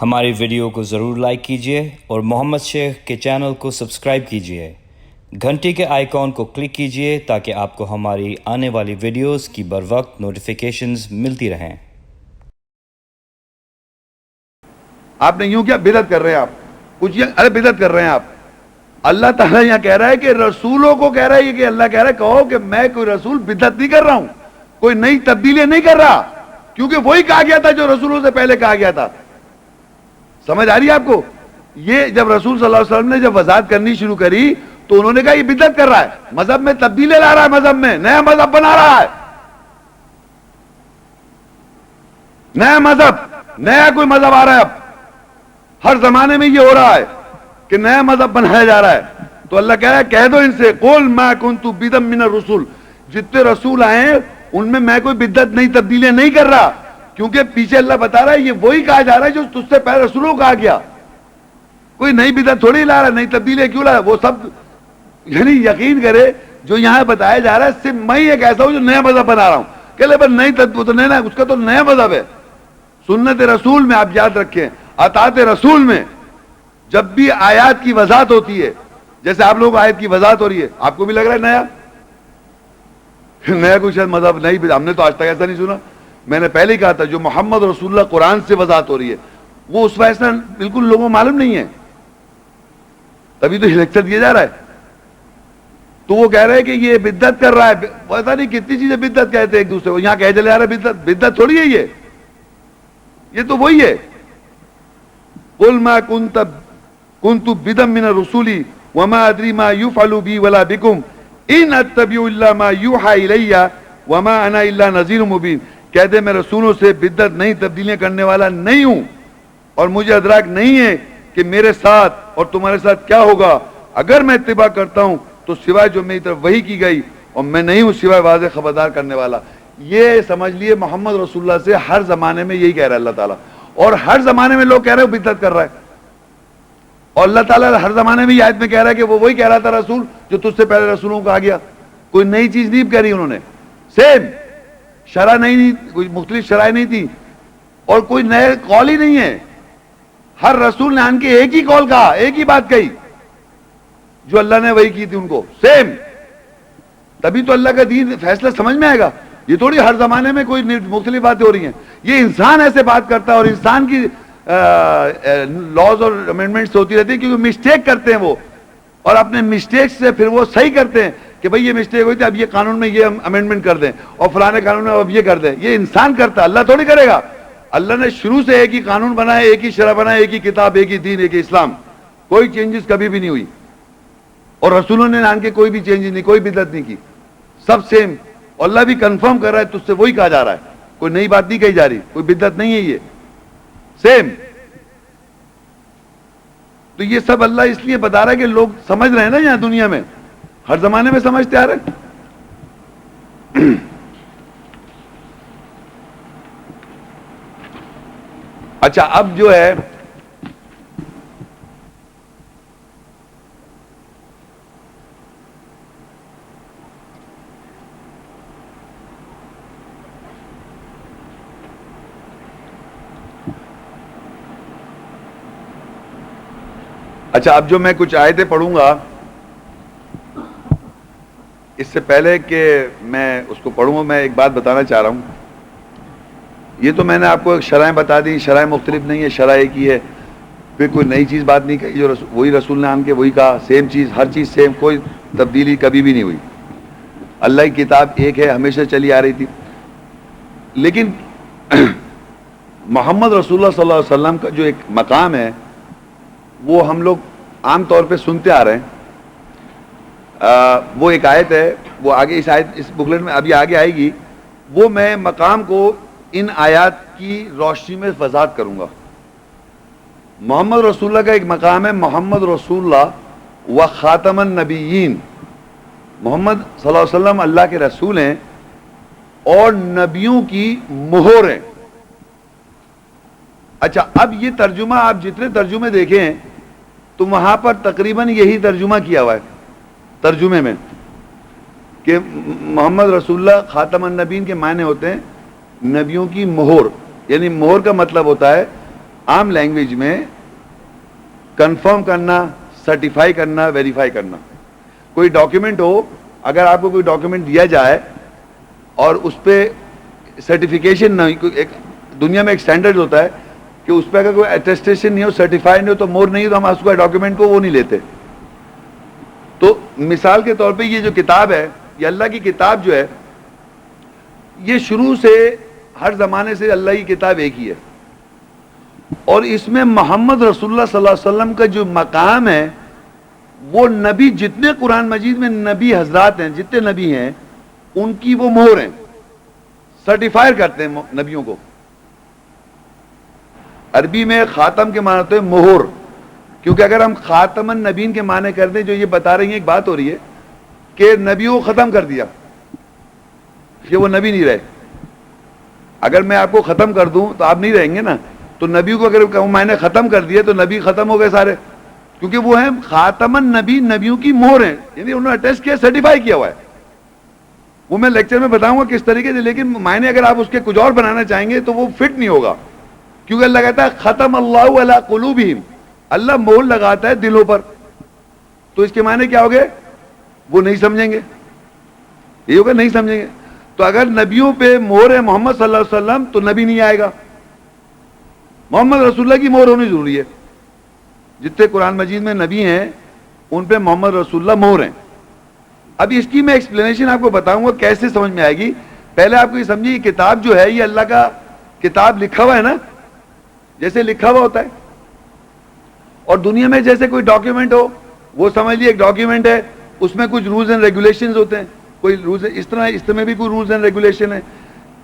ہماری ویڈیو کو ضرور لائک کیجیے اور محمد شیخ کے چینل کو سبسکرائب کیجیے۔ گھنٹی کے آئیکن کو کلک کیجیے تاکہ آپ کو ہماری آنے والی ویڈیوز کی بروقت نوٹیفیکیشنز ملتی رہیں۔ آپ نے یوں کیا بدعت کر رہے ہیں، آپ کچھ ارے بدعت کر رہے ہیں آپ۔ اللہ تعالیٰ یہاں کہہ رہا ہے کہ رسولوں کو کہہ رہا ہے کہ اللہ کہہ رہا ہے کہو کہ میں کوئی رسول بدعت نہیں کر رہا ہوں، کوئی نئی تبدیلیاں نہیں کر رہا، کیونکہ وہی کہا گیا تھا جو رسولوں سے پہلے کہا گیا تھا۔ سمجھ آ رہی ہے آپ کو؟ یہ جب رسول صلی اللہ علیہ وسلم نے جب وضاحت کرنی شروع کری تو انہوں نے کہا یہ بدعت کر رہا ہے، مذہب میں تبدیلی لا رہا ہے، مذہب میں نیا مذہب بنا رہا ہے، نیا مذہب، نیا کوئی مذہب آ رہا ہے۔ اب ہر زمانے میں یہ ہو رہا ہے کہ نیا مذہب بنایا جا رہا ہے۔ تو اللہ کہہ رہا ہے کہہ دو ان سے قُلْ مَا كُنْتُ بِدًا مِّنَ الرُّسُلِ، جتنے رسول آئے ہیں ان میں کوئی بدعت نئی تبدیلیاں نہیں کر رہا، کیونکہ پیچھے اللہ بتا رہا ہے یہ وہی کہا جا رہا ہے جو تجھ سے پہلے رسولوں کو کہا گیا، کوئی نئی بدعت تھوڑی لا رہا، نئی تبدیلیاں کیوں لا رہا، وہ سب یعنی یقین کرے جو یہاں بتایا جا رہا ہے صرف میں ہی ایک ایسا ہوں جو نیا مذہب بنا رہا ہوں۔ کہ لے نئی تو نیا، اس کا تو نیا مذہب ہے۔ سنت رسول میں آپ یاد رکھیں، اطاعت رسول میں جب بھی آیات کی وضاحت ہوتی ہے، جیسے آپ لوگوں کو آیت کی وضاحت ہو رہی ہے، آپ کو بھی لگ رہا ہے نیا نیا کوئی شاید مذہب نہیں، ہم نے تو آج تک ایسا نہیں سنا۔ میں نے پہلے ہی کہا تھا جو محمد رسول اللہ قرآن سے وضاحت ہو رہی ہے وہ اس وجہ سے بالکل لوگوں کو معلوم نہیں ہے، تبھی تو یہ لیکچر دیا جا رہا ہے۔ تو وہ کہہ رہے ہیں کہ یہ بدعت کر رہا ہے، پتا نہیں کتنی چیزیں بدعت کہتے ہیں ایک دوسرے کو، یہاں کہہ چلے جا رہا ہے بدعت، بدعت تھوڑی ہے یہ تو وہی ہے۔ قُلْ مَا كُنْتُ بِدًا مِّنَ الرُّسُلِ وَمَا أَدْرِي مَا يُفْعَلُ بِي وَلَا بِكُمْ إِنْ أَتَّبِعُ إِلَّا مَا يُوحَىٰ إِلَيَّ وَمَا أَنَا إِلَّا نَذِيرٌ مُّبِينٌ۔ کہتے میں رسولوں سے بدعت نہیں تبدیلیاں کرنے والا نہیں ہوں، اور مجھے ادراک نہیں ہے کہ میرے ساتھ اور تمہارے ساتھ کیا ہوگا، اگر میں اتباع کرتا ہوں تو سوائے جو میری طرف وحی کی گئی، اور میں نہیں ہوں سوائے واضح خبردار کرنے والا۔ یہ سمجھ لیے محمد رسول اللہ سے ہر زمانے میں یہی کہہ رہا ہے اللہ تعالیٰ، اور ہر زمانے میں لوگ کہہ رہے ہیں وہ بدعت کر رہا ہے، اور اللہ تعالیٰ ہر زمانے میں یہ آیت میں کہہ رہا ہے کہ وہ وہی کہہ رہا تھا رسول جو تجھ سے پہلے رسولوں کو آ گیا، کوئی نئی چیز نہیں کہہ رہی انہوں نے، سیم شرع نہیں، کوئی مختلف شرائع نہیں تھی، اور کوئی نئے قول ہی نہیں ہے۔ ہر رسول نے آن کے ایک ہی قول کہا، ایک ہی بات کہی جو اللہ نے وہی کی تھی ان کو، سیم۔ تبھی تو اللہ کا دین فیصلہ سمجھ میں آئے گا، یہ تھوڑی ہر زمانے میں کوئی مختلف باتیں ہو رہی ہیں، یہ انسان ایسے بات کرتا ہے اور انسان کی لاز اور امینڈمنٹس ہوتی رہتی ہے، کیونکہ مسٹیک کرتے ہیں وہ، اور اپنے مسٹیک سے پھر وہ صحیح کرتے ہیں کہ بھئی یہ مسٹیک ہوئی تھی، اب یہ قانون میں یہ امینڈمنٹ کر دیں، اور فلانے قانون میں اب یہ کر دیں۔ یہ انسان کرتا ہے، اللہ تھوڑی کرے گا۔ اللہ نے شروع سے ایک ہی قانون بنایا، ایک ہی شرع بنایا، ایک ہی کتاب، ایک ہی دین، ایک ہی اسلام، کوئی چینجز کبھی بھی نہیں ہوئی، اور رسولوں نے آن کے کوئی بھی چینجز نہیں، کوئی بدعت نہیں کی، سب سیم۔ اور اللہ بھی کنفرم کر رہا ہے تجھ سے وہی کہا جا رہا ہے، کوئی نئی بات نہیں کہی جا رہی، کوئی بدعت نہیں ہے، یہ سیم۔ تو یہ سب اللہ اس لیے بتا رہا ہے کہ لوگ سمجھ رہے ہیں نا، یہاں دنیا میں ہر زمانے میں سمجھتے آ رہے ہیں۔ اچھا اب جو ہے اب جو میں کچھ آیتیں پڑھوں گا، اس سے پہلے کہ میں اس کو پڑھوں گا میں ایک بات بتانا چاہ رہا ہوں۔ یہ تو میں نے آپ کو شرائع بتا دی، شرائع مختلف نہیں ہے، شرع ایک ہی ہے، پھر کوئی نئی چیز بات نہیں کہی، جو وہی رسول نے آن کے وہی کہا، سیم چیز، ہر چیز سیم، کوئی تبدیلی کبھی بھی نہیں ہوئی۔ اللہ کی کتاب ایک ہے، ہمیشہ چلی آ رہی تھی، لیکن محمد رسول اللہ صلی اللہ علیہ وسلم کا جو ایک مقام ہے وہ ہم لوگ عام طور پہ سنتے آ رہے ہیں۔ وہ ایک آیت ہے، وہ آگے اس آیت اس بکلیٹ میں ابھی آگے آئے گی، وہ میں مقام کو ان آیات کی روشنی میں وضاحت کروں گا۔ محمد رسول اللہ کا ایک مقام ہے، محمد رسول اللہ و خاتم النبیین، محمد صلی اللہ علیہ وسلم اللہ کے رسول ہیں اور نبیوں کی مہر ہیں۔ اچھا اب یہ ترجمہ آپ جتنے ترجمے دیکھیں تو وہاں پر تقریباً یہی ترجمہ کیا ہوا ہے ترجمے میں، کہ محمد رسول اللہ خاتم النبیین کے معنی ہوتے ہیں نبیوں کی مہر، یعنی مہر کا مطلب ہوتا ہے عام لینگویج میں کنفرم کرنا, سرٹیفائی کرنا, ویریفائی کرنا. کوئی ڈاکیومنٹ ہو, اگر آپ کو کوئی ڈاکیومنٹ دیا جائے اور اس پہ سرٹیفکیشن نہ ہو, ایک دنیا میں ایک سٹینڈرڈ ہوتا ہے کہ اس پہ اگر کوئی اٹیسٹیشن نہیں ہو, سرٹیفائی نہیں ہو, تو مور نہیں ہو, تو ہم اس کو ڈاکیومنٹ کو وہ نہیں لیتے. تو مثال کے طور پہ یہ جو کتاب ہے, یہ اللہ کی کتاب جو ہے, یہ شروع سے ہر زمانے سے اللہ کی کتاب ایک ہی ہے, اور اس میں محمد رسول اللہ صلی اللہ علیہ وسلم کا جو مقام ہے, وہ نبی, جتنے قرآن مجید میں نبی حضرات ہیں, جتنے نبی ہیں, ان کی وہ مہر ہیں, سرٹیفائر کرتے ہیں نبیوں کو. عربی میں خاتم کے معنی ہوتے ہیں مہر, کیونکہ اگر ہم خاتم النبین کے معنی کر دیں, جو یہ بتا رہی ہیں, ایک بات ہو رہی ہے کہ نبیوں کو ختم کر دیا, کہ وہ نبی نہیں رہے. اگر میں آپ کو ختم کر دوں تو آپ نہیں رہیں گے نا, تو نبی کو اگر میں نے ختم کر دیا تو نبی ختم ہو گئے سارے, کیونکہ وہ ہیں خاتم النبی, نبیوں کی مہر ہیں, یعنی انہوں نے اٹیسٹ کیا, سرٹیفائی کیا ہوا ہے. وہ میں لیکچر میں بتاؤں گا کس طریقے سے, لیکن معنی اگر آپ اس کے کچھ اور بنانا چاہیں گے تو وہ فٹ نہیں ہوگا, کیونکہ اللہ کہتا ہے ختم اللہ علی قلوبہم, اللہ مہر لگاتا ہے دلوں پر. تو اس کے معنی کیا ہوگے, وہ نہیں سمجھیں گے, یہ ہوگا نہیں سمجھیں گے. تو اگر نبیوں پہ مہر ہے محمد صلی اللہ علیہ وسلم, تو نبی نہیں آئے گا. محمد رسول اللہ کی مہر ہونی ضروری ہے. جتنے قرآن مجید میں نبی ہیں ان پہ محمد رسول اللہ مہر ہیں. اب اس کی میں ایکسپلینیشن آپ کو بتاؤں گا کیسے سمجھ میں آئے گی. پہلے آپ کو یہ سمجھیے, یہ کتاب جو ہے یہ اللہ کا کتاب لکھا ہوا ہے نا, جیسے لکھا ہوا ہوتا ہے. اور دنیا میں جیسے کوئی ڈاکیومنٹ ہو, وہ سمجھ لیے ایک ڈاکیومنٹ ہے, اس میں کچھ رولز اینڈ ریگولیشنز ہوتے ہیں, کوئی رولز اس طرح, اس میں بھی کوئی رولز اینڈ ریگولیشن ہے.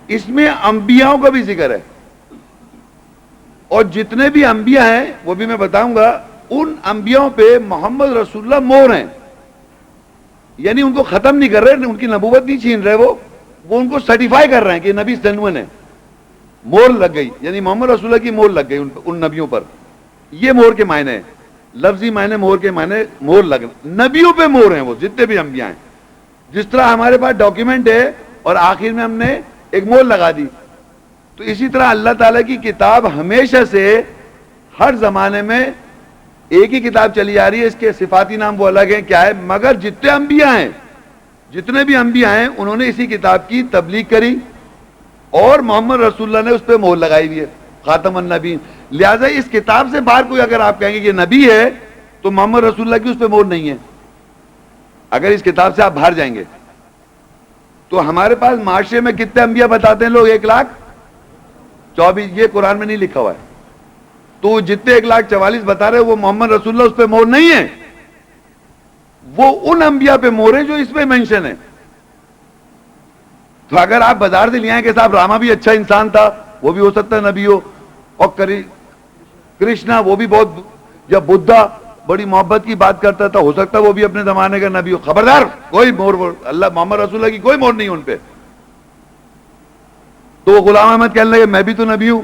اس میں انبیاءوں کا بھی ذکر ہے, اور جتنے بھی انبیاء ہیں وہ بھی میں بتاؤں گا, ان انبیاءوں پہ محمد رسول اللہ مہر ہیں. یعنی ان کو ختم نہیں کر رہے, ان کی نبوت نہیں چھین رہے, وہ ان کو سرٹیفائی کر رہے ہیں کہ نبی جنون ہے. مہر لگ گئی, یعنی محمد رسول اللہ کی مہر لگ گئی ان نبیوں پر. یہ مہر کے معنی ہے, لفظی معنی مہر کے معنی, مہر لگ, نبیوں پہ مہر ہیں وہ جتنے بھی انبیاء ہیں. جس طرح ہمارے پاس ڈاکیومنٹ ہے اور آخر میں ہم نے ایک مہر لگا دی, تو اسی طرح اللہ تعالیٰ کی کتاب ہمیشہ سے ہر زمانے میں ایک ہی کتاب چلی آ رہی ہے. اس کے صفاتی نام وہ الگ ہیں, کیا ہے, مگر جتنے انبیاء ہیں, جتنے بھی انبیاء ہیں, انہوں نے اسی کتاب کی تبلیغ کری, اور محمد رسول اللہ نے اس پہ مہر لگائی ہوئی ہے, خاتم النبی. لہٰذا اس کتاب سے باہر کوئی اگر آپ کہیں گے یہ نبی ہے, تو محمد رسول اللہ کی اس پہ مہر نہیں ہے. اگر اس کتاب سے آپ باہر جائیں گے تو ہمارے پاس معاشرے میں کتنے انبیاء بتاتے ہیں لوگ, 1,24,000, یہ قرآن میں نہیں لکھا ہوا ہے. تو جتنے 1,44,000 بتا رہے وہ محمد رسول اللہ اس پہ مہر نہیں ہے, وہ ان انبیاء پہ مہر ہے جو اس میں مینشن ہے. تو اگر آپ بازار سے لے آئیں کہ صاحب راما بھی اچھا انسان تھا, وہ بھی ہو سکتا ہے نبی ہو, اور کرشنا وہ بھی بہت, جب بدھا بڑی محبت کی بات کرتا تھا, ہو سکتا ہے وہ بھی اپنے زمانے کا نبی ہو. خبردار, کوئی مہر اللہ محمد رسول اللہ کی کوئی مہر نہیں ان پہ. تو وہ غلام احمد کہنے لگے میں بھی تو نبی ہوں,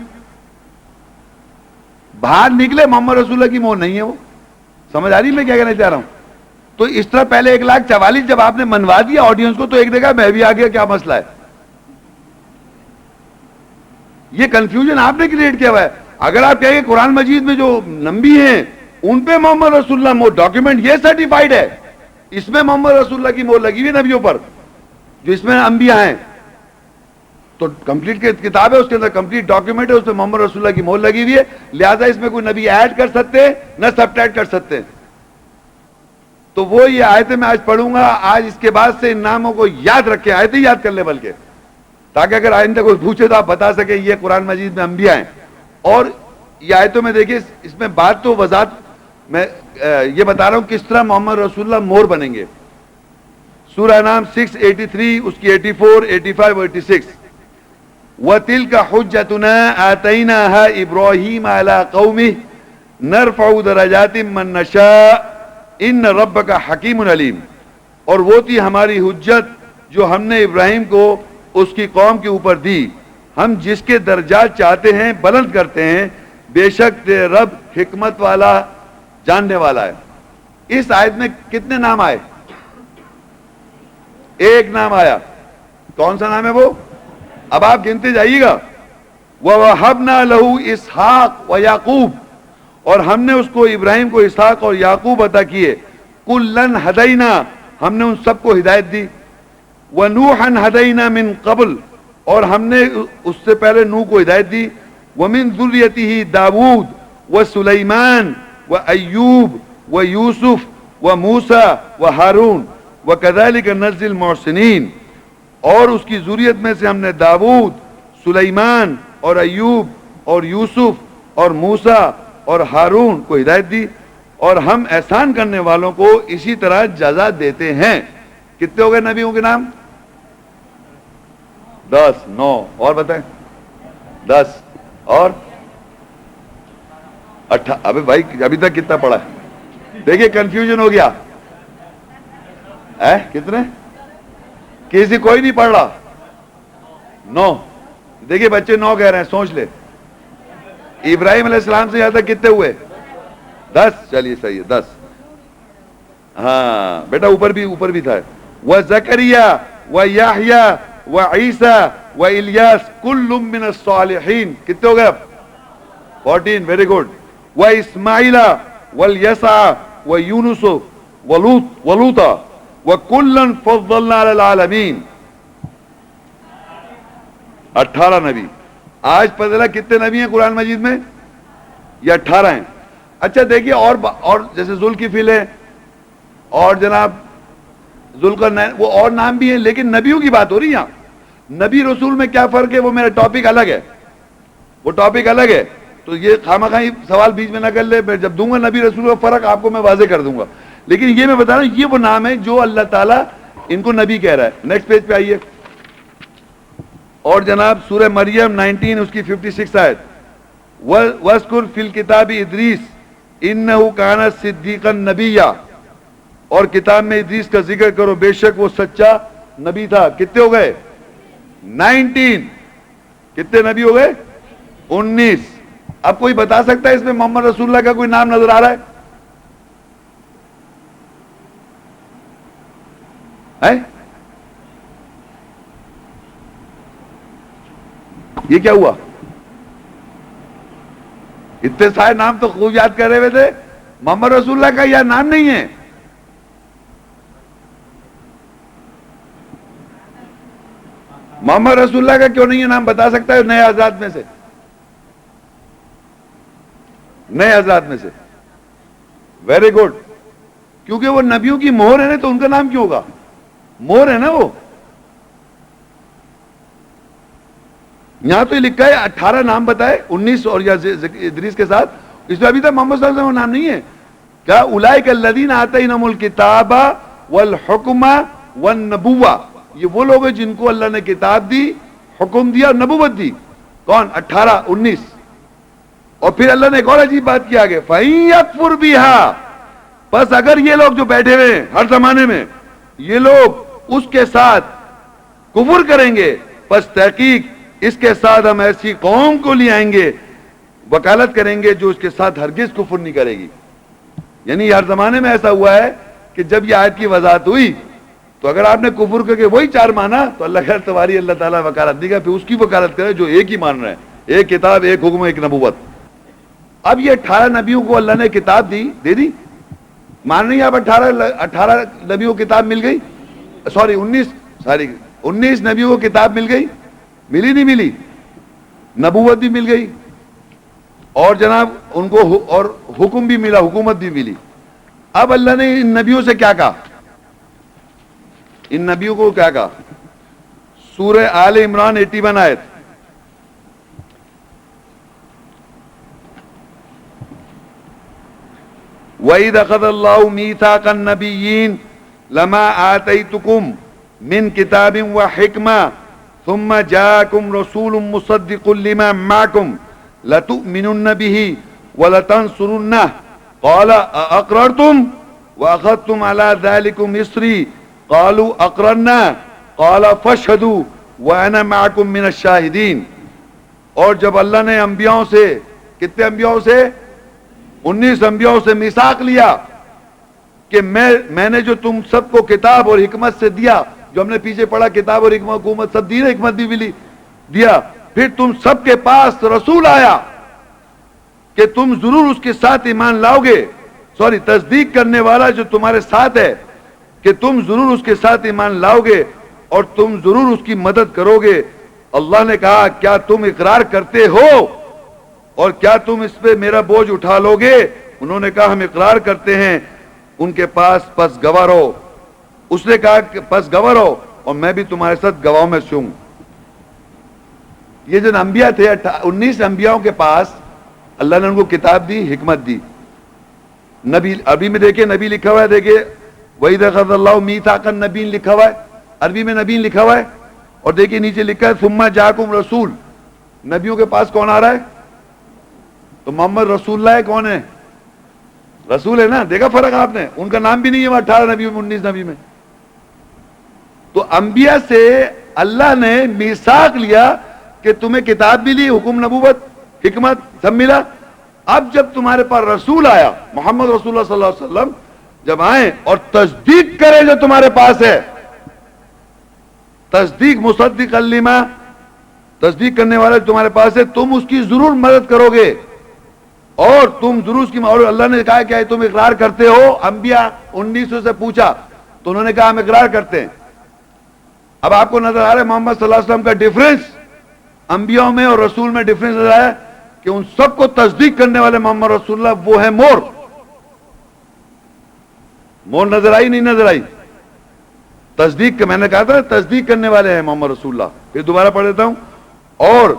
باہر نکلے, محمد رسول اللہ کی مہر نہیں ہے. وہ سمجھ آ رہی میں کیا کہنا چاہ رہا ہوں. تو اس طرح پہلے 1,44,000 جب آپ نے منوا دیا آڈینس کو, تو ایک دیکھا میں بھی آ گیا, کیا مسئلہ ہے. یہ کنفیوژن آپ نے کریٹ کیا ہوا ہے. اگر آپ کہیں گے قرآن مجید میں جو نبی ہیں ان پہ محمد رسول اللہ ڈاکیومنٹ یہ سرٹیفائیڈ ہے, اس میں محمد رسول اللہ کی مہر لگی ہوئی نبیوں پر, جو اس میں انبیاء ہیں, تو کمپلیٹ کتاب ہے, اس کے اندر کمپلیٹ ڈاکیومنٹ ہے, اس میں محمد رسول اللہ کی مہر لگی ہوئی ہے. لہذا اس میں کوئی نبی ایڈ کر سکتے نہ سبٹریکٹ کر سکتے. تو وہ یہ آیتیں میں آج پڑھوں گا. آج اس کے بعد سے ان ناموں کو یاد رکھیں, آیتیں یاد کر لیں بلکہ, تاکہ اگر آئندہ کوئی پوچھے تو آپ بتا سکیں یہ قرآن مجید میں انبیاء ہیں. اور یہ آیتوں میں دیکھیں, اس میں بات تو وضاحت میں یہ بتا رہا ہوں کس طرح محمد رسول اللہ مہر بنیں گے. سورہ نام 683, اس کی 84, 85, 86. وَتِلْكَ حُجَّتُنَا آتَيْنَاهَا إِبْرَاهِيمَ عَلَىٰ قَوْمِهِ نَرْفَعُ دَرَجَاتٍ مَّن نَّشَاءُ إِنَّ رَبَّكَ حَكِيمٌ عَلِيمٌ. اور وہ تھی ہماری حجت جو ہم نے ابراہیم کو اس کی قوم کے اوپر دی, ہم جس کے درجات چاہتے ہیں بلند کرتے ہیں, بے شک تیرے رب حکمت والا جاننے والا ہے. اس آیت میں کتنے نام آئے؟ ایک نام آیا. کون سا نام ہے وہ؟ اب آپ گنتے جائیے گا. وَوَهَبْنَا لَهُ إِسْحَاقَ وَيَعْقُوبَ، اور ہم نے اس کو ابراہیم کو اسحاق اور یعقوب عطا کیے. کُلًّا ہدینا، ہم نے ان سب کو ہدایت دی. وَنُوحًا ہدینا من قبل، اور ہم نے اس سے پہلے نوح کو ہدایت دی. وَمِن ذُرِّيَّتِهِ داود وسلیمان وأیوب ویوسف وموسیٰ وہارون وَكَذَلِكَ نَجْزِي الْمُحْسِنِينَ، اور اس کی ذریت میں سے ہم نے داود، سلیمان اور ایوب اور یوسف اور موسیٰ اور ہارون کو ہدایت دی، اور ہم احسان کرنے والوں کو اسی طرح جزا دیتے ہیں. کتنے ہو گئے نبیوں کے نام؟ 10. 9 اور بتائیں. 10 اور 18. ابے بھائی ابھی تک کتنا پڑھا ہے؟ دیکھیے کنفیوژن ہو گیا. کتنے؟ کسی کوئی نہیں پڑھ رہا. 9. دیکھیے بچے 9 کہہ رہے ہیں، سوچ لے. ابراہیم علیہ السلام سے یہاں تک کتنے ہوئے؟ 10. چلیے صحیح ہے 10. ہاں بیٹا اوپر بھی تھا. وَزَكَرِيَّا وَيَحْيَا وَعِيسَى وَإِلْيَاسَ كُلٌّ مِّنَ الصَّالِحِينَ. کتنے ہو گئے اب؟ 14. Very good. وَإِسْمَاعِيلَ وَالْيَسَعَ وَيُونُسُ وَلُوطَ وَكُلًّا فَضَّلْنَا عَلَى الْعَالَمِينَ. 18 نبی. آج پتہ چلا کتنے نبی ہیں قرآن مجید میں؟ یہ 18 ہیں. اچھا دیکھیے اور جیسے ذوالکفل ہے اور جناب ذوالقرنین، وہ اور نام بھی ہیں، لیکن نبیوں کی بات ہو رہی ہے یہاں. نبی رسول میں کیا فرق ہے وہ میرا ٹاپک الگ ہے، وہ ٹاپک الگ ہے. تو یہ خامخواہ سوال بیچ میں نہ کر لے، میں جب دوں گا نبی رسول کا فرق آپ کو میں واضح کر دوں گا. لیکن یہ میں بتا رہا ہوں یہ وہ نام ہے جو اللہ تعالیٰ ان کو نبی کہہ رہا ہے. نیکسٹ پیج پہ آئیے. اور جناب سورہ مریم 19 اس کی 56 آیت. وَاذْكُرْ فِي الْكِتَابِ إِدْرِيسَ إِنَّهُ كَانَ صِدِّيقًا نَبِيًّا، اور کتاب میں ادریس کا ذکر کرو، بے شک وہ سچا نبی تھا. کتنے ہو گئے؟ 19. کتنے نبی ہو گئے؟ 19. اب کوئی بتا سکتا ہے اس میں محمد رسول اللہ کا کوئی نام نظر آ رہا ہے؟ یہ کیا ہوا؟ اتنے سارے نام تو خوب یاد کر رہے ہوئے تھے، محمد رسول اللہ کا یہ نام نہیں ہے. محمد رسول اللہ کا کیوں نہیں ہے نام؟ بتا سکتا ہے نئے حضرات میں سے؟ نئے حضرات میں سے؟ Very good. کیونکہ وہ نبیوں کی مہر ہے نا، تو ان کا نام کیوں ہوگا؟ مہر ہے نا وہ. یہاں تو یہ لکھا ہے 18 نام بتائے، 19 اور یا ادریس کے ساتھ. اس میں ابھی تک محمد صلی اللہ علیہ وسلم کا نام نہیں ہے. کیا اولئک الذین آتینہم الکتاب والحکم والنبوہ، یہ وہ لوگ ہیں جن کو اللہ نے کتاب دی، حکم دیا اور نبوت دی. کون؟ 18 19. اور پھر اللہ نے ایک اور عجیب بات کی آگے، فَإِن يَكْفُرْ بِهَا، بس اگر یہ لوگ جو بیٹھے ہوئے ہیں ہر زمانے میں، یہ لوگ اس کے ساتھ کفر کریں گے، پس تحقیق اس کے ساتھ ہم ایسی قوم کو لے آئیں گے، وکالت کریں گے جو اس کے ساتھ ہرگز کفر نہیں کرے گی. یعنی ہر زمانے میں ایسا ہوا ہے کہ جب یہ آیت کی وضاحت ہوئی تو اگر آپ نے کفر کر کے وہی 4 مانا تو اللہ خیر تمہاری اللہ تعالیٰ وکالت دے گا، پھر اس کی وکالت کرے جو ایک ہی مان رہے ہیں، ایک کتاب، ایک حکم، ایک نبوت. اب یہ 18 نبیوں کو اللہ نے کتاب دے دی، مان رہی ہیں آپ؟ 18 نبیوں کو کتاب مل گئی، 19 نبیوں کو کتاب مل گئی. ملی نہیں ملی؟ نبوت بھی مل گئی اور جناب ان کو اور حکم بھی ملا، حکومت بھی ملی. اب اللہ نے ان نبیوں سے کیا کہا؟ ان نبیوں کو کیا کہا؟ سورہ آل عمران 81 آیت. وَإِذْ أَخَذَ اللَّهُ مِيثَاقَ النَّبِيِّينَ لَمَا آتَيْتُكُم مِّن كِتَابٍ وَحِكْمَةٍ ثُمَّ جَاءَكُمْ رَسُولٌ مُصَدِّقٌ لِّمَا مَعَكُمْ لَتُؤْمِنُنَّ بِهِ وَلَتَنصُرُنَّهُ قَالَ أَأَقْرَرْتُمْ وَأَخَذْتُمْ عَلَى ذَلِكُمْ إِصْرِي قَالُوا أَقْرَرْنَا قَالَ فَاشْهَدُوا وَأَنَا مَعَكُمْ مِنَ الشَّاهِدِينَ. اور جب اللہ نے انبیاؤں سے، کتنے انبیاؤں سے؟ 19 انبیاؤں سے میثاق لیا کہ میں نے جو تم سب کو کتاب اور حکمت سے دیا، جو ہم نے پیچھے پڑھا کتاب اور حکمت، حکومت سب دی، حکمت بھی ملی دیا، پھر تم سب کے پاس رسول آیا کہ تم ضرور اس کے ساتھ ایمان لاؤ گے، تصدیق کرنے والا جو تمہارے ساتھ ہے کہ تم ضرور اس کے ساتھ ایمان لاؤ گے اور تم ضرور اس کی مدد کرو گے۔ اللہ نے کہا کیا تم اقرار کرتے ہو اور کیا تم اس پہ میرا بوجھ اٹھا لو گے؟ انہوں نے کہا ہم اقرار کرتے ہیں۔ ان کے پاس پس گواہ رہو۔ اس نے کہا کہ پس گواہ رہو اور میں بھی تمہارے ساتھ گواہوں میں سے ہوں۔ یہ جو انبیاء تھے 19 انبیاءوں کے پاس اللہ نے ان کو کتاب دی، حکمت دی۔ نبی عربی میں دیکھیں نبی لکھا ہوا ہے، دیکھیں وَإِذَا أَخَذَ اللَّهُ مِيثَاقَ النَّبِيِّينَ لکھا ہوا ہے، عربی میں نبی لکھا ہوا ہے، اور دیکھیں نیچے لکھا ہے ثُمَّ جَاءَكُمْ رسول۔ نبیوں کے پاس کون آ رہا ہے؟ تو محمد رسول اللہ ہے، کون ہے؟ رسول ہے نا۔ دیکھا فرق آپ نے؟ ان کا نام بھی نہیں ہے 18 نبیوں میں، 19 نبی میں۔ تو انبیاء سے اللہ نے میثاق لیا کہ تمہیں کتاب بھی لی، حکم نبوت حکمت سب ملا۔ اب جب تمہارے پاس رسول آیا محمد رسول اللہ صلی اللہ علیہ وسلم جب آئیں اور تصدیق کرے جو تمہارے پاس ہے، تصدیق مصدق لما، تصدیق کرنے والا جو تمہارے پاس ہے، تم اس کی ضرور مدد کرو گے اور تم ضرور اس کی اور اللہ نے کہا کہ تم اقرار کرتے ہو؟ انبیاء 1900 سے پوچھا تو انہوں نے کہا ہم اقرار کرتے ہیں۔ اب آپ کو نظر آ رہا ہے محمد صلی اللہ علیہ وسلم کا ڈیفرنس، انبیاء میں اور رسول میں ڈیفرنس نظر آیا کہ ان سب کو تصدیق کرنے والے محمد رسول اللہ وہ ہے مور نظر آئی نہیں نظر آئی؟ تصدیق میں نے کہا تھا تصدیق کرنے والے ہیں محمد رسول اللہ۔ پھر دوبارہ پڑھ دیتا ہوں۔ اور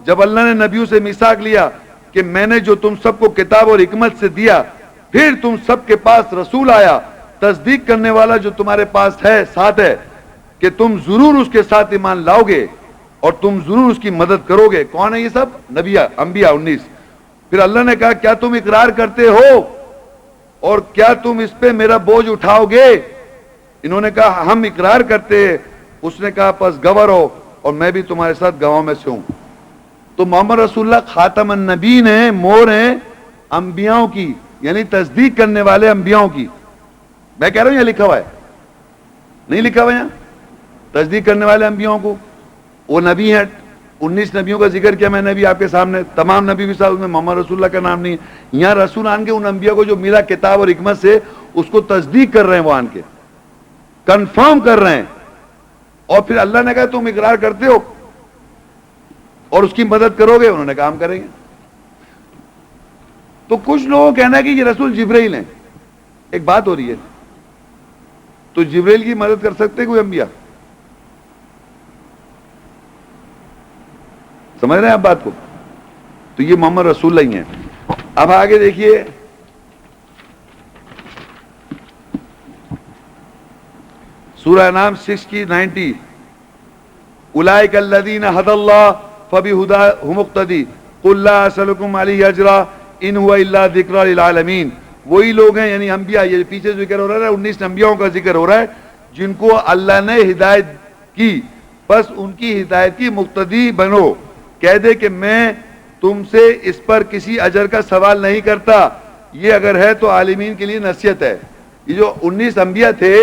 جب اللہ نے نبیوں سے میثاق لیا کہ میں نے جو تم سب کو کتاب اور حکمت سے دیا، پھر تم سب کے پاس رسول آیا تصدیق کرنے والا جو تمہارے پاس ہے ساتھ ہے کہ تم ضرور اس کے ساتھ ایمان لاؤ گے اور تم ضرور اس کی مدد کرو گے۔ کون ہے یہ سب؟ انبیاء 19۔ پھر اللہ نے کہا کیا تم اقرار کرتے ہو اور کیا تم اس پہ میرا بوجھ اٹھاؤ گے؟ انہوں نے کہا ہم اقرار کرتے ہیں۔ اس نے کہا پس گواہ رہو اور میں بھی تمہارے ساتھ گواہوں میں سے ہوں۔ تو محمد رسول اللہ خاتم النبیین ہیں، مور ہیں انبیاءوں کی، یعنی تصدیق کرنے والے انبیاءوں کی۔ میں کہہ رہا ہوں یہ لکھا ہوا ہے، نہیں لکھا ہوا یہاں؟ تصدیق کرنے والے انبیاءوں کو وہ نبی ہیں۔ 19 نبیوں کا ذکر کیا میں نے بھی آپ کے سامنے، تمام نبی بھی صاحب اس میں محمد رسول اللہ کا نام نہیں ہے۔ یہاں رسول آن کے ان انبیاء کو جو ملا کتاب اور حکمت سے، اس کو تصدیق کر رہے ہیں، وہ آن کے کنفرم کر رہے ہیں۔ اور پھر اللہ نے کہا تم اقرار کرتے ہو اور اس کی مدد کرو گے؟ انہوں نے کام کریں گے۔ تو کچھ لوگوں کا کہنا ہے کہ یہ رسول جبرائیل ہیں۔ ایک بات ہو رہی ہے، تو جبرائیل کی مدد کر سکتے کوئی انبیاء؟ سمجھ رہے ہیں آپ بات کو؟ تو یہ محمد رسول اللہ ہی ہیں۔ اب آگے دیکھیے، سورہ نام 60-90، اولئک الذین ھدی اللہ فبہداہ مقتدی قل لا اسألکم علیہ اجرا ان هو الا ذکری للعالمین۔ وہی لوگ ہیں، یعنی انبیاء، یہ پیچھے ذکر ہو رہا ہے 19 انبیاءوں کا ذکر ہو رہا ہے جن کو اللہ نے ہدایت کی، بس ان کی ہدایت کی مقتدی بنو۔ کہہ دے کہ میں تم سے اس پر کسی اجر کا سوال نہیں کرتا، یہ اگر ہے تو عالمین کے لیے نصیحت ہے۔ یہ جو 19 انبیاء تھے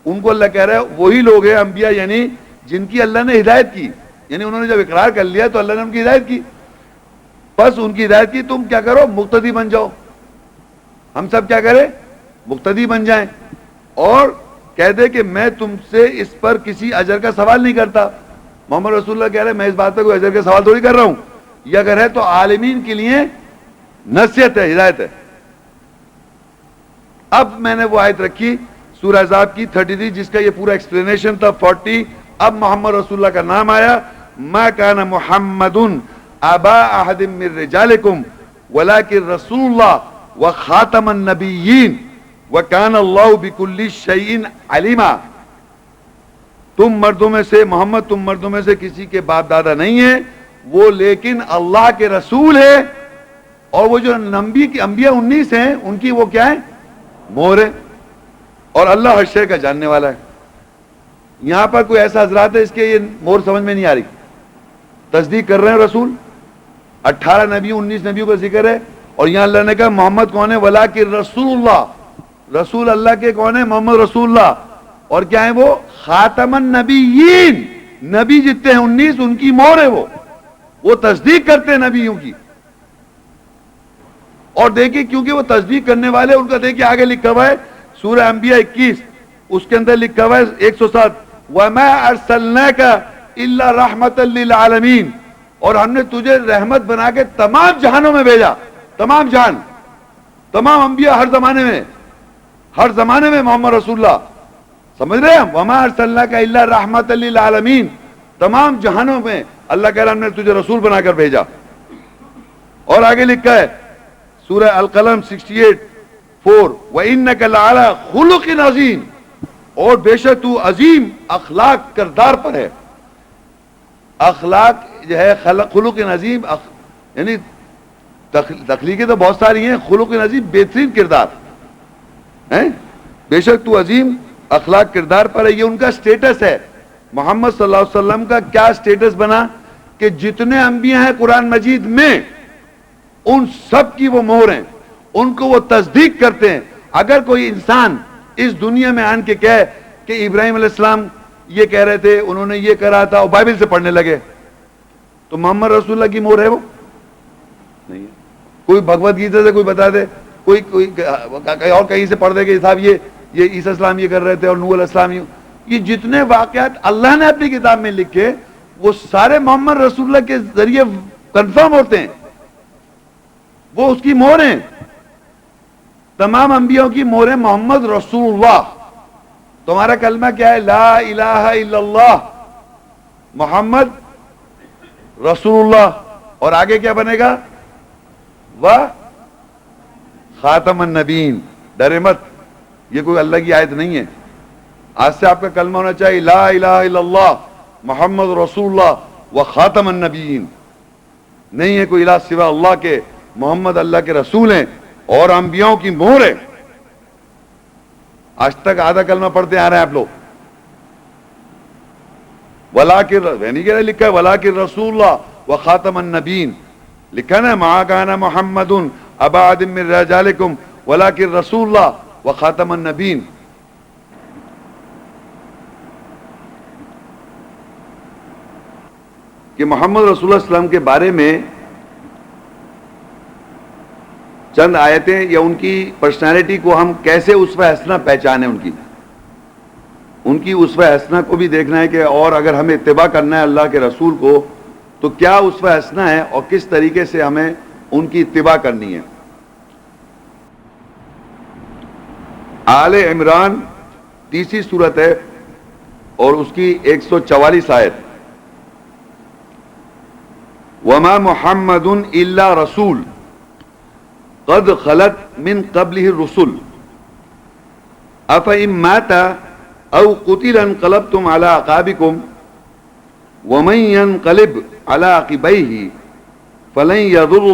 ان کو اللہ کہہ رہا ہے وہی لوگ ہیں انبیاء، یعنی جن کی اللہ نے ہدایت کی، یعنی انہوں نے جب اقرار کر لیا تو اللہ نے ان کی ہدایت کی، بس ان کی ہدایت کی، تم کیا کرو؟ مقتدی بن جاؤ۔ ہم سب کیا کریں؟ مقتدی بن جائیں، اور کہہ دے کہ میں تم سے اس پر کسی اجر کا سوال نہیں کرتا۔ محمد رسول اللہ کہہ رہے ہیں میں اس بات پر کوئی اجر کا سوال تھوڑی کر رہا ہوں، یہ اگر ہے تو عالمین کے لیے نصیحت ہے، ہدایت ہے۔ اب میں نے وہ آیت رکھی سورہ احزاب کی 33 جس کا یہ پورا ایکسپلینیشن تھا 40۔ اب محمد رسول اللہ کا نام آیا، ما کان محمد ابا احد من رجالکم ولکن رسول اللہ وخاتم النبیین وکان اللہ بکل شیء علیما۔ تم مردوں میں سے، محمد تم مردوں میں سے کسی کے باپ دادا نہیں ہیں، وہ لیکن اللہ کے رسول ہے، اور وہ جو انبیاء 19 ہیں ان کی وہ کیا ہے؟ مور ہے، اور اللہ ہر شے کا جاننے والا ہے۔ یہاں پر کوئی ایسا حضرات ہے اس کے یہ مور سمجھ میں نہیں آ رہی؟ تصدیق کر رہے ہیں رسول، 18 نبیوں 19 نبیوں کا ذکر ہے، اور یہاں اللہ نے کہا محمد کون ہے؟ ولیکن رسول اللہ، رسول اللہ کے کون ہے؟ محمد رسول اللہ، اور کیا ہے وہ؟ خاتم النبیین، نبی جتنے ہیں 19 ان کی مور ہے وہ، وہ تصدیق کرتے ہیں نبیوں کی. اور دیکھیے کیونکہ وہ تصدیق کرنے والے, ان کا دیکھیے آگے لکھا ہوا ہے سورہ انبیاء 21, اس کے اندر لکھا ہوا ہے 107, وَمَا أَرْسَلْنَاكَ إِلَّا رَحْمَةً لِّلْعَالَمِينَ, اور ہم نے تجھے رحمت بنا کے تمام جہانوں میں بھیجا. تمام جہان, تمام انبیاء ہر زمانے میں محمد رسول اللہ, سمجھ رہے ہیں ہم, وَمَا أَرْسَلْنَاكَ إِلَّا رَحْمَةً لِّلْعَالَمِينَ, تمام جہانوں میں اللہ کہہ رہا ہم نے تجھے رسول بنا کر بھیجا. اور آگے لکھا ہے سورہ القلم 68:4, وَإِنَّكَ لَعَلَىٰ خُلُقٍ عَظِيمٍ, اور بے شک تو عظیم اخلاق کردار پر ہے. اخلاق جو ہے خلق عظیم, یعنی تخلیقیں تو بہت ساری ہیں, خلق عظیم بہترین کردار ہیں. بے شک تو عظیم اخلاق کردار پر ہے. یہ ان کا سٹیٹس ہے. محمد صلی اللہ علیہ وسلم کا کیا سٹیٹس بنا کہ جتنے انبیاء ہیں قرآن مجید میں ان سب کی وہ مہر ہیں, ان کو وہ تصدیق کرتے ہیں. اگر کوئی انسان اس دنیا میں آن کے کہے کہ ابراہیم علیہ السلام یہ کہہ رہے تھے, انہوں نے یہ کرا تھا, اور بائبل سے پڑھنے لگے, تو محمد رسول اللہ کی مہر ہے وہ نہیں ہے. کوئی بھگوت گیتا سے کوئی بتا دے, کوئی اور کہیں سے پڑھ دے کہ صاحب یہ عیسیٰ السلام یہ کر رہے تھے اور نوح علیہ السلام یہ جتنے واقعات اللہ نے اپنی کتاب میں لکھے وہ سارے محمد رسول اللہ کے ذریعے کنفرم ہوتے ہیں. وہ اس کی مہر ہیں. تمام انبیاء کی مہر ہے محمد رسول اللہ. تمہارا کلمہ کیا ہے؟ لا الہ الا اللہ محمد رسول اللہ. اور آگے کیا بنے گا؟ خاتم النبیین. ڈرے مت, یہ کوئی اللہ کی آیت نہیں ہے. آج سے آپ کا کلمہ ہونا چاہیے لا الہ الا اللہ محمد رسول اللہ و خاتم النبیین. نہیں ہے کوئی الہ سوا اللہ کے, محمد اللہ کے رسول ہیں اور انبیاءوں کی مہر ہے. آج تک آدھا کلمہ پڑھتے آ رہے ہیں آپ لوگ. لکھا ہے ولاکن رسول اللہ و خاتم النبیین. لکھا نا ما کان محمد ابا احد من رجالکم ولکن رسول اللہ و خاتم النبیین. کہ محمد رسول اللہ صلی اللہ علیہ وسلم کے بارے میں چند آیتیں یا ان کی پرسنالٹی کو ہم کیسے اسوہ حسنہ پہچانیں, ان کی اسوہ حسنہ کو بھی دیکھنا ہے کہ اور اگر ہمیں اتباع کرنا ہے اللہ کے رسول کو تو کیا اسوہ حسنہ ہے اور کس طریقے سے ہمیں ان کی اتباع کرنی ہے. آل عمران 30 سورت ہے اور اس کی 144 آیت. وما محمد الا رسول قد خلت من قبلہ الرسل افإن مات او قتل انقلبتم على اعقابکم ومن ينقلب على عقبیہ فلن يضر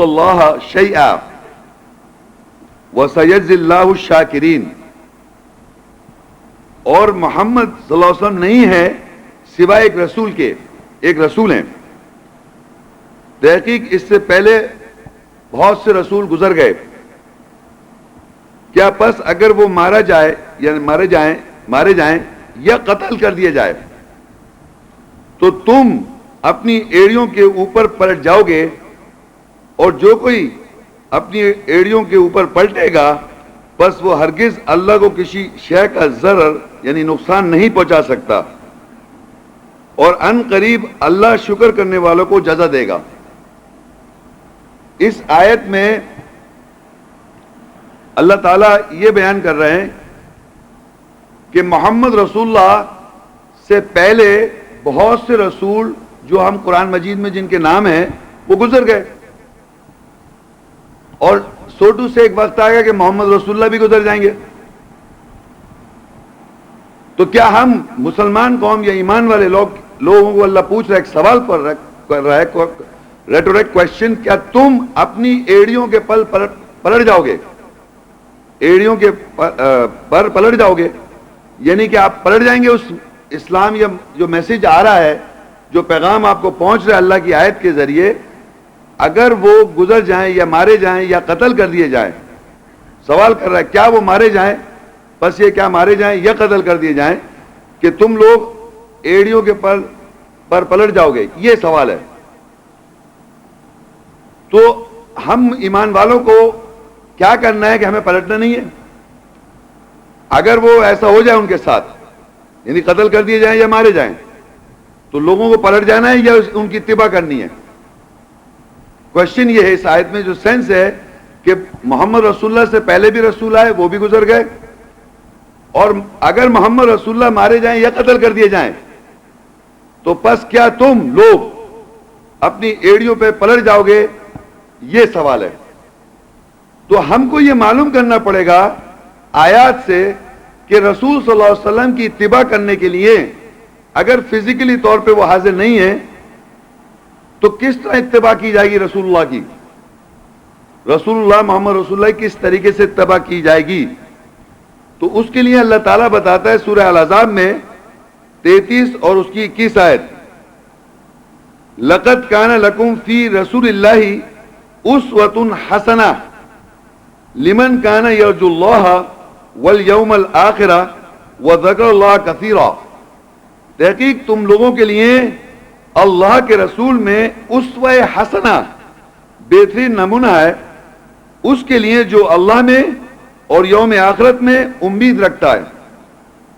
اللہ شیئا وسيجزي اللہ الشاکرین. اور محمد صلی اللہ علیہ وسلم نہیں ہے سوائے ایک رسول کے, ایک رسول ہیں. تحقیق اس سے پہلے بہت سے رسول گزر گئے. کیا پس اگر وہ مارا جائے یعنی مارے جائیں یا قتل کر دیا جائے تو تم اپنی ایڑیوں کے اوپر پلٹ جاؤ گے, اور جو کوئی اپنی ایڑیوں کے اوپر پلٹے گا بس وہ ہرگز اللہ کو کسی شے کا ضرر یعنی نقصان نہیں پہنچا سکتا, اور ان قریب اللہ شکر کرنے والوں کو جزا دے گا. اس آیت میں اللہ تعالیٰ یہ بیان کر رہے ہیں کہ محمد رسول اللہ سے پہلے بہت سے رسول جو ہم قرآن مجید میں جن کے نام ہیں وہ گزر گئے, اور سوٹو سے ایک وقت آئے گا کہ محمد رسول اللہ بھی گزر جائیں گے. تو کیا ہم مسلمان قوم یا ایمان والے لوگوں کو اللہ پوچھ رہا ہے, ایک سوال کر رہا ہے, ریٹورک کوشچن, کیا تم اپنی ایڑیوں کے پلٹ جاؤ گے, ایڑیوں کے پر پلٹ جاؤ گے, یعنی کہ آپ پلٹ جائیں گے اس اسلام یا جو میسج آ رہا ہے, جو پیغام آپ کو پہنچ رہا ہے اللہ کی آیت کے ذریعے, اگر وہ گزر جائیں یا مارے جائیں یا قتل کر دیے جائیں. سوال کر رہا ہے کیا وہ مارے جائیں, بس یہ کیا مارے جائیں یا قتل کر دیے جائیں کہ تم لوگ ایڑیوں کے پر پلٹ جاؤ گے, یہ سوال ہے. تو ہم ایمان والوں کو کیا کرنا ہے کہ ہمیں پلٹنا نہیں ہے. اگر وہ ایسا ہو جائے ان کے ساتھ، یعنی قتل کر دیے جائیں یا مارے جائیں، تو لوگوں کو پلٹ جانا ہے یا ان کی اتباع کرنی ہے؟ کوشچن یہ ہے اس آیت میں، جو سینس ہے کہ محمد رسول اللہ سے پہلے بھی رسول آئے، وہ بھی گزر گئے، اور اگر محمد رسول اللہ مارے جائیں یا قتل کر دیے جائیں تو پس کیا تم لوگ اپنی ایڑیوں پہ پلٹ جاؤ گے؟ یہ سوال ہے. تو ہم کو یہ معلوم کرنا پڑے گا آیات سے کہ رسول صلی اللہ علیہ وسلم کی اتباع کرنے کے لیے اگر فزیکلی طور پہ وہ حاضر نہیں ہے تو کس طرح اتباع کی جائے گی رسول اللہ کی؟ رسول اللہ محمد رسول اللہ کس طریقے سے اتباع کی جائے گی؟ تو اس کے لیے اللہ تعالیٰ بتاتا ہے سورہ الاحزاب میں 33 اور اس کی 21 آیت، لَقَدْ كَانَ لَكُمْ فِي رَسُولِ اللَّهِ أُسْوَةٌ حَسَنَةٌ لِمَنْ كَانَ يَرْجُو اللَّهَ وَالْيَوْمَ الْآخِرَ وَذَكَرَ اللَّهَ كَثِيرًا. تحقیق تم لوگوں کے لیے اللہ کے رسول میں اسوہ حسنہ بہترین نمونہ ہے، اس کے لیے جو اللہ میں اور یوم آخرت میں امید رکھتا ہے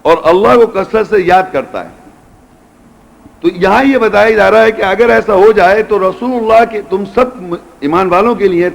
اور اللہ کو کثرت سے یاد کرتا ہے. تو یہاں یہ بتایا جا رہا ہے کہ اگر ایسا ہو جائے تو رسول اللہ کے تم سب ایمان والوں کے لیے